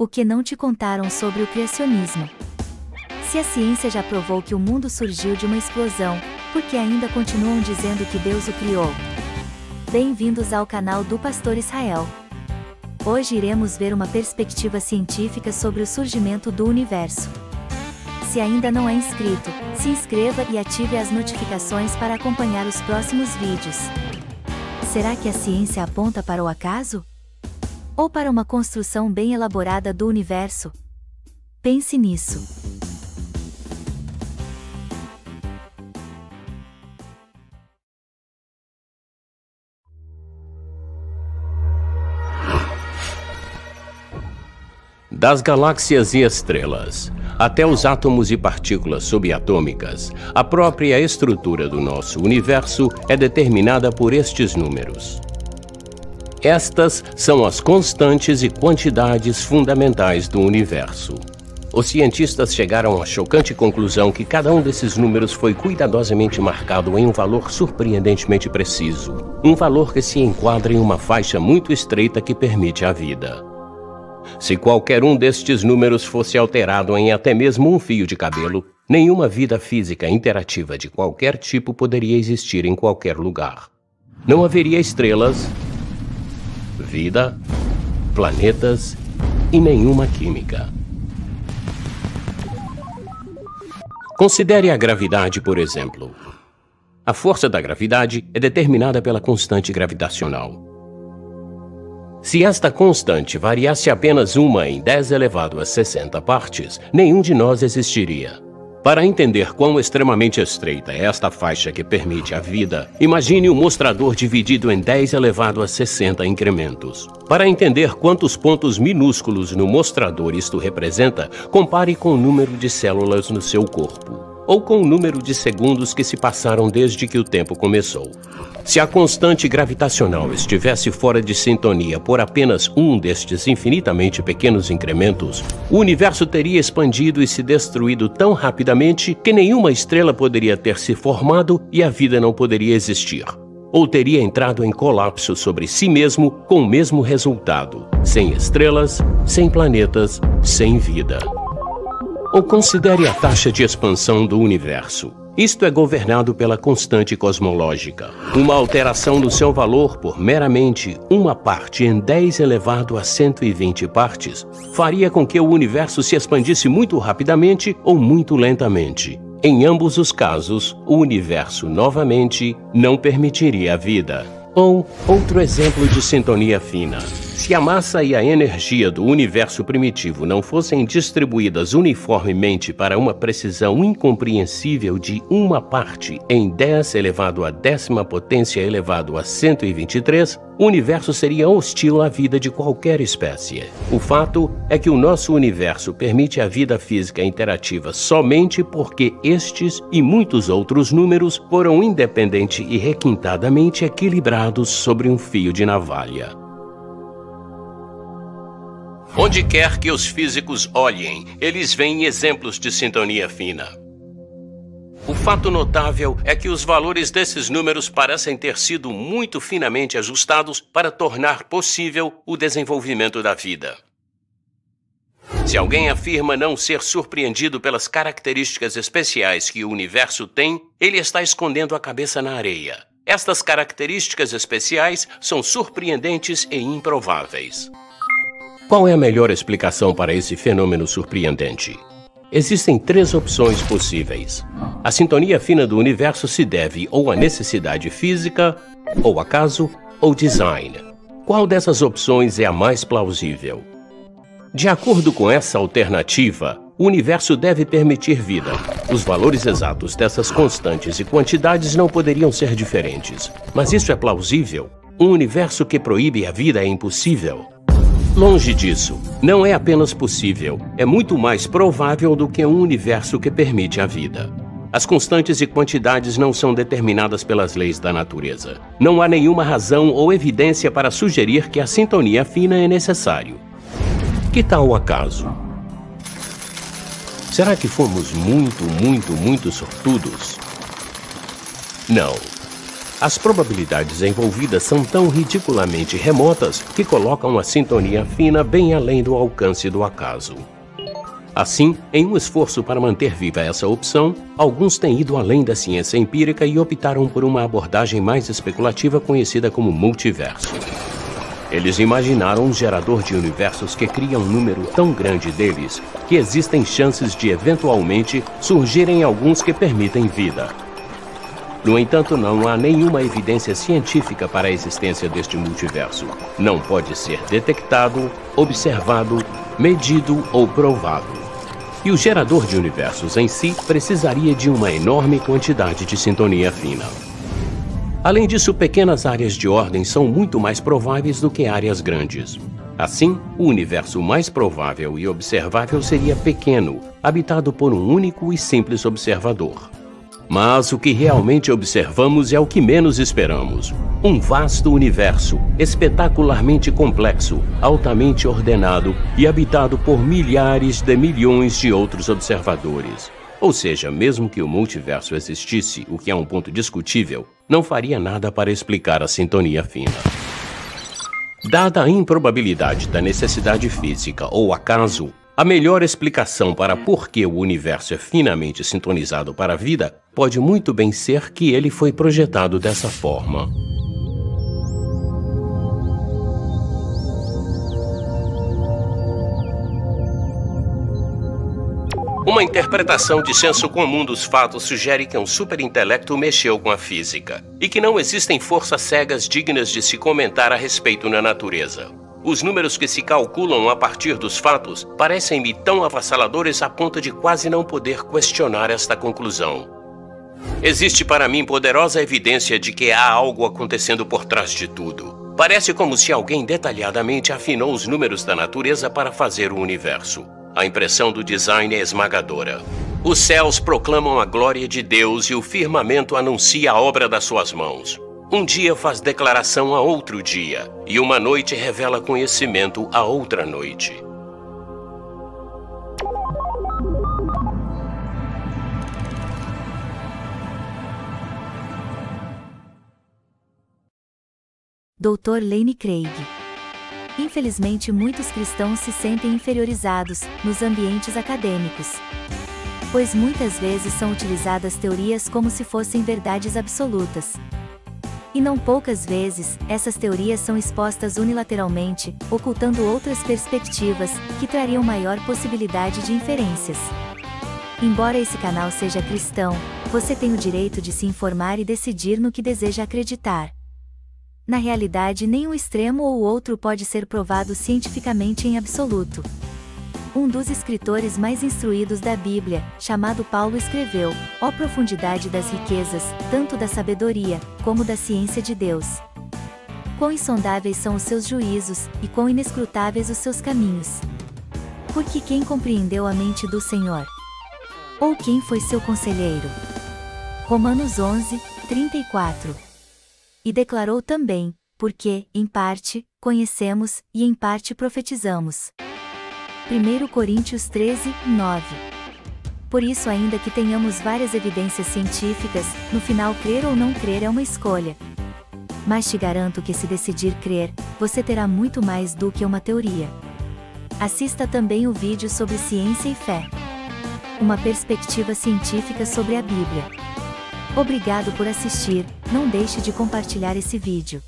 O que não te contaram sobre o criacionismo? Se a ciência já provou que o mundo surgiu de uma explosão, por que ainda continuam dizendo que Deus o criou? Bem-vindos ao canal do Pastor Israel. Hoje iremos ver uma perspectiva científica sobre o surgimento do universo. Se ainda não é inscrito, se inscreva e ative as notificações para acompanhar os próximos vídeos. Será que a ciência aponta para o acaso? Ou para uma construção bem elaborada do universo? Pense nisso. Das galáxias e estrelas, até os átomos e partículas subatômicas, a própria estrutura do nosso universo é determinada por estes números. Estas são as constantes e quantidades fundamentais do universo. Os cientistas chegaram à chocante conclusão que cada um desses números foi cuidadosamente marcado em um valor surpreendentemente preciso, um valor que se enquadra em uma faixa muito estreita que permite a vida. Se qualquer um destes números fosse alterado em até mesmo um fio de cabelo, nenhuma vida física interativa de qualquer tipo poderia existir em qualquer lugar. Não haveria estrelas, vida, planetas e nenhuma química. Considere a gravidade, por exemplo. A força da gravidade é determinada pela constante gravitacional. Se esta constante variasse apenas uma em 10 elevado a 60 partes, nenhum de nós existiria. Para entender quão extremamente estreita é esta faixa que permite a vida, imagine um mostrador dividido em 10 elevado a 60 incrementos. Para entender quantos pontos minúsculos no mostrador isto representa, compare com o número de células no seu corpo, ou com o número de segundos que se passaram desde que o tempo começou. Se a constante gravitacional estivesse fora de sintonia por apenas um destes infinitamente pequenos incrementos, o universo teria expandido e se destruído tão rapidamente que nenhuma estrela poderia ter se formado e a vida não poderia existir. Ou teria entrado em colapso sobre si mesmo com o mesmo resultado, sem estrelas, sem planetas, sem vida. Ou considere a taxa de expansão do universo. Isto é governado pela constante cosmológica. Uma alteração no seu valor por meramente uma parte em 10 elevado a 120 partes faria com que o universo se expandisse muito rapidamente ou muito lentamente. Em ambos os casos, o universo novamente não permitiria a vida. Ou outro exemplo de sintonia fina. Se a massa e a energia do universo primitivo não fossem distribuídas uniformemente para uma precisão incompreensível de uma parte em 10 elevado a 10ª potência elevado a 123, o universo seria hostil à vida de qualquer espécie. O fato é que o nosso universo permite a vida física interativa somente porque estes e muitos outros números foram independente e requintadamente equilibrados sobre um fio de navalha. Onde quer que os físicos olhem, eles veem exemplos de sintonia fina. O fato notável é que os valores desses números parecem ter sido muito finamente ajustados para tornar possível o desenvolvimento da vida. Se alguém afirma não ser surpreendido pelas características especiais que o universo tem, ele está escondendo a cabeça na areia. Estas características especiais são surpreendentes e improváveis. Qual é a melhor explicação para esse fenômeno surpreendente? Existem 3 opções possíveis. A sintonia fina do universo se deve ou à necessidade física, ou acaso, ou design. Qual dessas opções é a mais plausível? De acordo com essa alternativa, o universo deve permitir vida. Os valores exatos dessas constantes e quantidades não poderiam ser diferentes. Mas isso é plausível? Um universo que proíbe a vida é impossível? Longe disso, não é apenas possível, é muito mais provável do que um universo que permite a vida. As constantes e quantidades não são determinadas pelas leis da natureza. Não há nenhuma razão ou evidência para sugerir que a sintonia fina é necessário. Que tal o acaso? Será que fomos muito sortudos? Não. as probabilidades envolvidas são tão ridiculamente remotas que colocam a sintonia fina bem além do alcance do acaso. Assim, em um esforço para manter viva essa opção, alguns têm ido além da ciência empírica e optaram por uma abordagem mais especulativa conhecida como multiverso. Eles imaginaram um gerador de universos que cria um número tão grande deles que existem chances de, eventualmente, surgirem alguns que permitem vida. No entanto, não há nenhuma evidência científica para a existência deste multiverso. Não pode ser detectado, observado, medido ou provado. E o gerador de universos em si precisaria de uma enorme quantidade de sintonia fina. Além disso, pequenas áreas de ordem são muito mais prováveis do que áreas grandes. Assim, o universo mais provável e observável seria pequeno, habitado por um único e simples observador. Mas o que realmente observamos é o que menos esperamos. Um vasto universo, espetacularmente complexo, altamente ordenado e habitado por milhares de milhões de outros observadores. Ou seja, mesmo que o multiverso existisse, o que é um ponto discutível, não faria nada para explicar a sintonia fina. Dada a improbabilidade da necessidade física ou acaso, a melhor explicação para por que o universo é finamente sintonizado para a vida pode muito bem ser que ele foi projetado dessa forma. Uma interpretação de senso comum dos fatos sugere que um superintelecto mexeu com a física e que não existem forças cegas dignas de se comentar a respeito na natureza. Os números que se calculam a partir dos fatos parecem-me tão avassaladores a ponto de quase não poder questionar esta conclusão. Existe para mim poderosa evidência de que há algo acontecendo por trás de tudo. Parece como se alguém detalhadamente afinou os números da natureza para fazer o universo. A impressão do design é esmagadora. Os céus proclamam a glória de Deus e o firmamento anuncia a obra das suas mãos. Um dia faz declaração a outro dia, e uma noite revela conhecimento a outra noite. Dr. Lane Craig. Infelizmente, muitos cristãos se sentem inferiorizados nos ambientes acadêmicos, pois muitas vezes são utilizadas teorias como se fossem verdades absolutas. E não poucas vezes, essas teorias são expostas unilateralmente, ocultando outras perspectivas, que trariam maior possibilidade de inferências. Embora esse canal seja cristão, você tem o direito de se informar e decidir no que deseja acreditar. Na realidade, nenhum extremo ou outro pode ser provado cientificamente em absoluto. Um dos escritores mais instruídos da Bíblia, chamado Paulo, escreveu: "Ó profundidade das riquezas, tanto da sabedoria, como da ciência de Deus! Quão insondáveis são os seus juízos, e quão inescrutáveis os seus caminhos! Porque quem compreendeu a mente do Senhor? Ou quem foi seu conselheiro?" Romanos 11, 34. E declarou também: "Porque, em parte, conhecemos, e em parte profetizamos." 1 Coríntios 13, 9. Por isso, ainda que tenhamos várias evidências científicas, no final crer ou não crer é uma escolha. Mas te garanto que se decidir crer, você terá muito mais do que uma teoria. Assista também o vídeo sobre ciência e fé. Uma perspectiva científica sobre a Bíblia. Obrigado por assistir, não deixe de compartilhar esse vídeo.